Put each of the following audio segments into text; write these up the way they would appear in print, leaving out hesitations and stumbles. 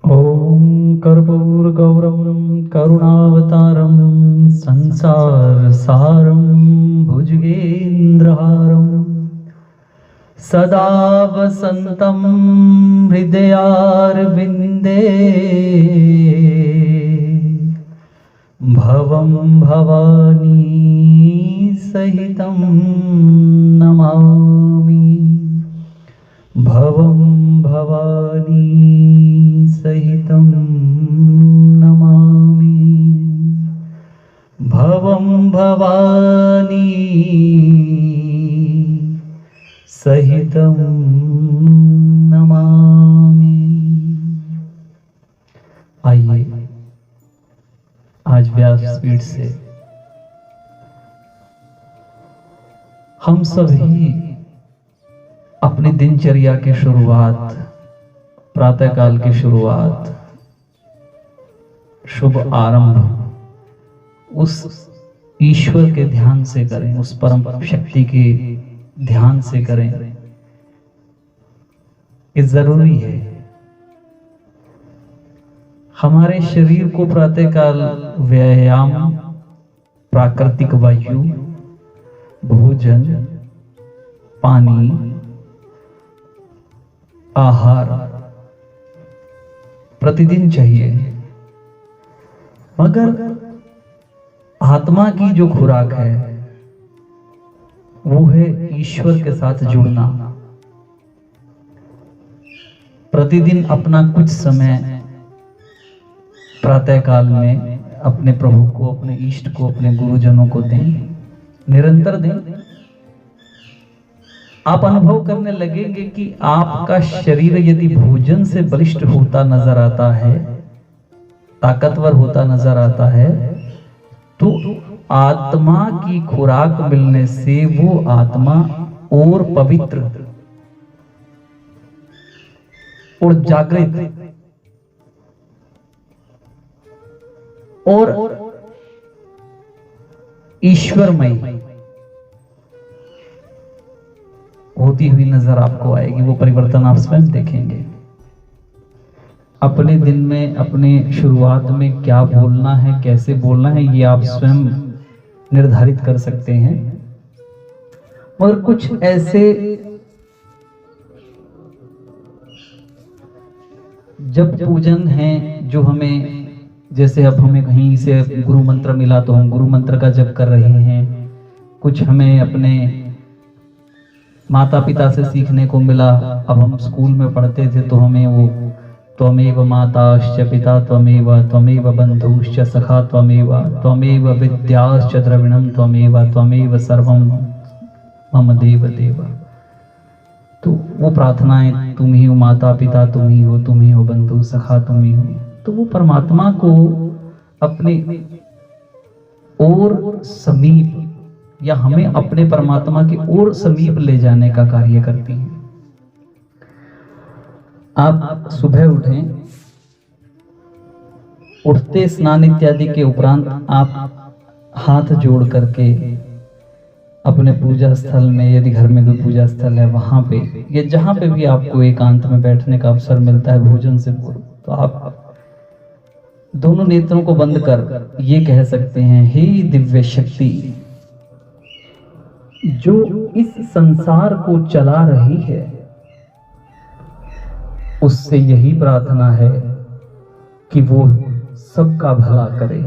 ॐ कर्पूरगौरं करुणावतारं संसारसारं भुजगेन्द्रहारं सदा वसन्तं हृदयारविन्दे भवं भवानी सहितं नमामि। भवं भवानी सहितं नमामि। भवं भवानी सहितं नमामि। आइए आज व्यासपीठ से हम सभी अपनी दिनचर्या की शुरुआत, प्रातःकाल की शुरुआत, शुभ आरंभ उस ईश्वर के ध्यान से करें, उस परम शक्ति के ध्यान से करें। ये जरूरी है। हमारे शरीर को प्रातःकाल व्यायाम, प्राकृतिक वायु, भोजन, पानी, आहार प्रतिदिन चाहिए, मगर आत्मा की जो खुराक है वो है ईश्वर के साथ जुड़ना। प्रतिदिन अपना कुछ समय प्रातःकाल में अपने प्रभु को, अपने इष्ट को, अपने गुरुजनों को दें, निरंतर दें। आप अनुभव करने लगेंगे कि आपका शरीर यदि भोजन से बलिष्ठ होता नजर आता है, ताकतवर होता नजर आता है, तो आत्मा की खुराक मिलने से वो आत्मा और पवित्र और जागृत और ईश्वरमय होती हुई नजर आपको आएगी। वो परिवर्तन आप स्वयं देखेंगे। अपने दिन में, अपने शुरुआत में क्या बोलना है, कैसे बोलना है, ये आप स्वयं निर्धारित कर सकते हैं। और कुछ ऐसे जप पूजन हैं जो हमें, जैसे अब हमें कहीं से गुरु मंत्र मिला तो हम गुरु मंत्र का जप कर रहे हैं। कुछ हमें अपने माता पिता से सीखने को मिला। अब हम स्कूल में पढ़ते थे तो हमें वो त्वमेव माताश्च पिता त्वमेव, त्वमेव बंधुश्च सखा त्वमेव, त्वमेव विद्याश्च द्रविणं त्वमेव, त्वमेव सर्वं मम देव देव। तो वो प्रार्थनाएं, तुम ही हो माता पिता, तुम ही हो बंधु सखा, तुम ही हो। तो वो परमात्मा को अपने और समीप, या हमें अपने परमात्मा की ओर समीप ले जाने का कार्य करती हैं। आप सुबह उठें, उठते स्नान इत्यादि के उपरांत आप हाथ जोड़ करके अपने पूजा स्थल में, यदि घर में कोई पूजा स्थल है वहां पे, या जहां पे भी आपको एकांत में बैठने का अवसर मिलता है भोजन से पूर्व, तो आप दोनों नेत्रों को बंद कर ये कह सकते हैं, हे दिव्य शक्ति जो इस संसार को चला रही है, उससे यही प्रार्थना है कि वो सबका भला करे,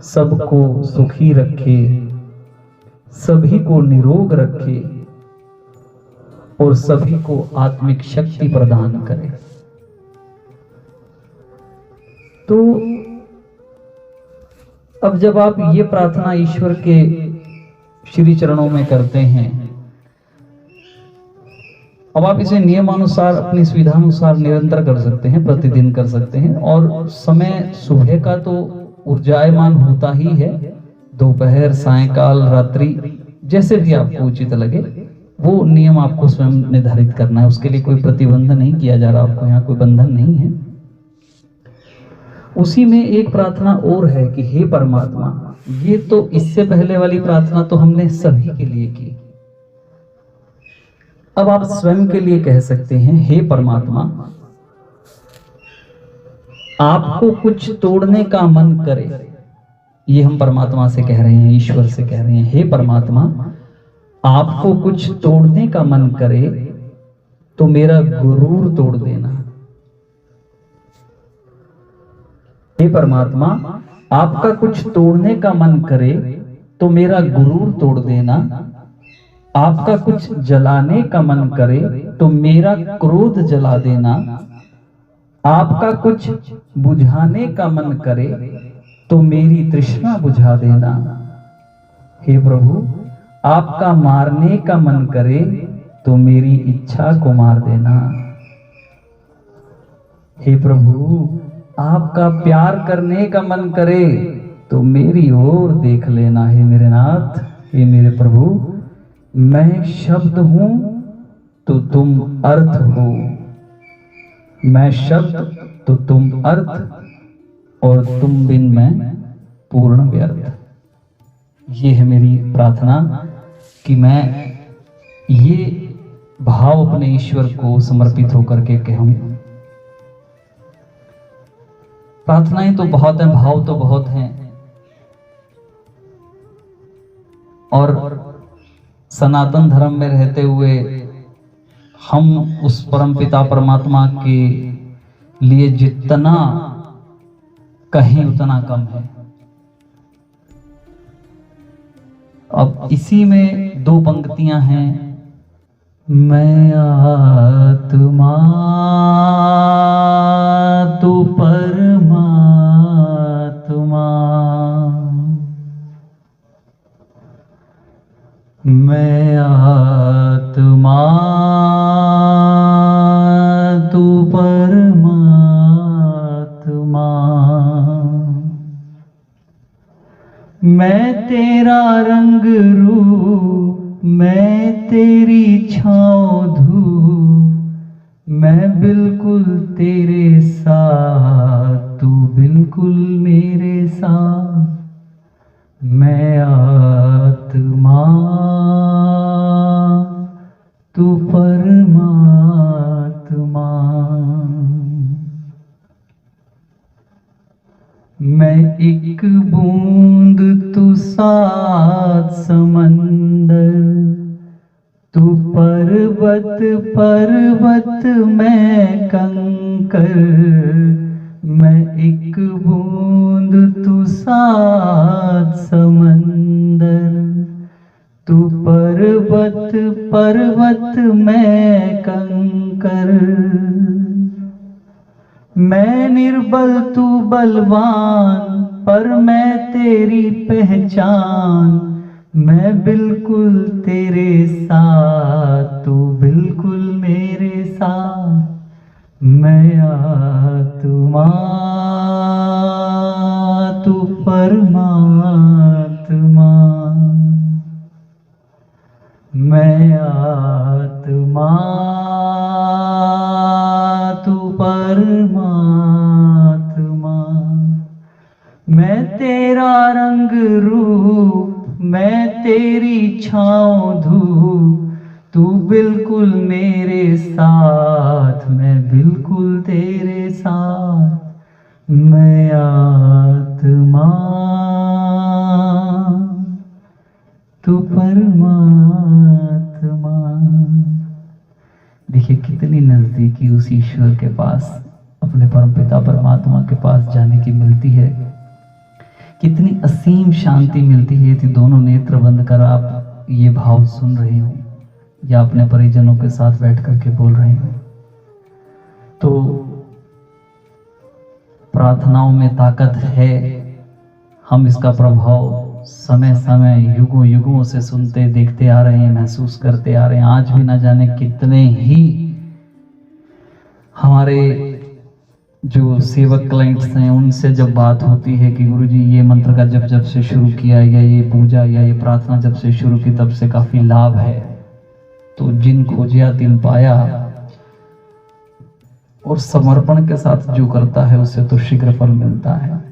सबको सुखी रखे, सभी को निरोग रखे और सभी को आत्मिक शक्ति प्रदान करे। तो अब जब आप ये प्रार्थना ईश्वर के श्री चरणों में करते हैं, अब आप इसे नियमानुसार, अपनी सुविधानुसार निरंतर कर सकते हैं, प्रतिदिन कर सकते हैं। और समय सुबह का तो ऊर्जायमान होता ही है, दोपहर, सायंकाल, रात्रि, जैसे भी आपको उचित लगे वो नियम आपको स्वयं निर्धारित करना है। उसके लिए कोई प्रतिबंध नहीं किया जा रहा, आपको यहाँ कोई बंधन नहीं है। उसी में एक प्रार्थना और है कि हे परमात्मा, ये तो इससे पहले वाली प्रार्थना तो हमने सभी के लिए की, अब आप स्वयं के लिए कह सकते हैं, हे परमात्मा आपको कुछ तोड़ने का मन करे, ये हम परमात्मा से कह रहे हैं, ईश्वर से कह रहे हैं, हे परमात्मा आपको कुछ तोड़ने का मन करे तो मेरा गुरूर तोड़ देना। हे परमात्मा आपका कुछ तोड़ने का मन करे तो मेरा गुरूर तोड़ देना। आपका कुछ जलाने का मन करे तो मेरा क्रोध जला देना। आपका कुछ बुझाने का मन करे तो मेरी तृष्णा बुझा देना। हे प्रभु आपका मारने का मन करे तो मेरी इच्छा को मार देना। हे प्रभु आपका प्यार करने का मन करे तो मेरी ओर देख लेना। हे मेरे नाथ, हे मेरे प्रभु, मैं शब्द हूं तो तुम अर्थ हो, मैं शब्द तो तुम अर्थ, और तुम बिन मैं पूर्ण व्यर्थ। ये है मेरी प्रार्थना कि मैं ये भाव अपने ईश्वर को समर्पित होकर के कहूं। प्रार्थनाएं तो बहुत हैं, भाव तो बहुत हैं, और सनातन धर्म में रहते हुए हम उस परमपिता परमात्मा के लिए जितना कहें उतना कम है। अब इसी में दो पंक्तियां हैं, मैं आत्मा तू परमात्मा, मैं आत्मा तू परमात्मा, मैं तेरा रंग रूप, मैं तेरी छाँव धूप, मैं बिल्कुल तेरे साथ, तू बिल्कुल मेरे साथ, मैं आत्मा तू परमात्मा। मैं एक बूंद तू सात समंदर, तू पर्वत पर्वत मैं कंकर, मैं एक बूंद तू सात समंदर, तू पर्वत पर्वत मैं कंकर, मैं निर्बल तू बलवान पर मैं तेरी पहचान, मैं बिल्कुल तेरे साथ, तू बिल्कुल मेरे साथ, मैं आत्मा तू परमात्मा, मैं आत्मा तू परमात्मा, मैं तेरा रंग रूप, मैं तेरी छाँव धूप, तू बिल्कुल मेरे साथ, मैं बिल्कुल तेरे साथ, मैं आत्मा तू परमात्मा। देखिए कितनी नजदीकी उस ईश्वर के पास, अपने परमपिता परमात्मा के पास जाने की मिलती है, कितनी असीम शांति मिलती है। यदि दोनों नेत्र बंद कर आप ये भाव सुन रहे हो या अपने परिजनों के साथ बैठ करके बोल रहे हो, तो प्रार्थनाओं में ताकत है। हम इसका प्रभाव समय समय युगों युगों से सुनते देखते आ रहे हैं, महसूस करते आ रहे हैं। आज भी ना जाने कितने ही हमारे जो सेवक क्लाइंट्स हैं उनसे जब बात होती है कि गुरुजी ये मंत्र का जब से शुरू किया या ये पूजा या ये प्रार्थना जब से शुरू की तब से काफी लाभ है, तो जिन खोजिया तिन पाया, और समर्पण के साथ जो करता है उससे तो शीघ्र फल मिलता है।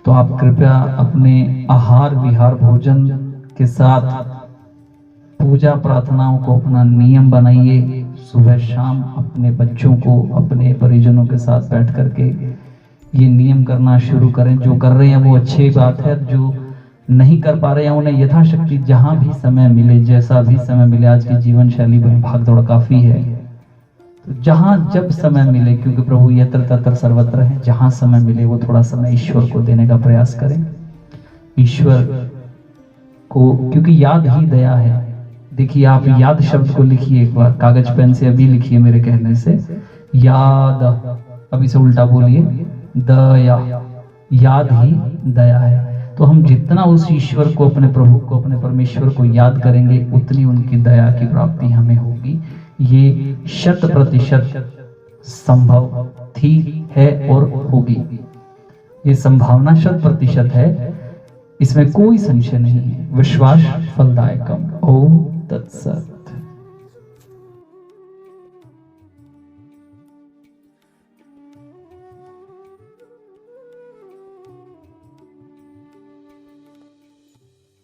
तो आप कृपया अपने आहार विहार भोजन के साथ पूजा प्रार्थनाओं को अपना नियम बनाइए। सुबह शाम अपने बच्चों को, अपने परिजनों के साथ बैठ करके ये नियम करना शुरू करें। जो कर रहे हैं वो अच्छी बात है, जो नहीं कर पा रहे हैं उन्हें यथाशक्ति जहां भी समय मिले, जैसा भी समय मिले, आज की जीवन शैली में भागदौड़ काफी है, तो जहां जब समय मिले, क्योंकि प्रभु यत्र तत्र सर्वत्र है, जहां समय मिले वो थोड़ा समय ईश्वर को देने का प्रयास करें। ईश्वर को, क्योंकि याद ही दया है। देखिए, आप याद शब्द को लिखिए एक बार, कागज पेन से अभी लिखिए मेरे कहने से, याद, अभी से उल्टा बोलिए, दया, याद ही दया है। तो हम जितना उस ईश्वर को, अपने प्रभु को, अपने परमेश्वर को याद करेंगे, उतनी उनकी दया की प्राप्ति हमें होगी। ये 100% संभव थी, है और होगी। ये संभावना 100% है, इसमें कोई संशय नहीं है। विश्वास फलदायकम। ओम तत्सत।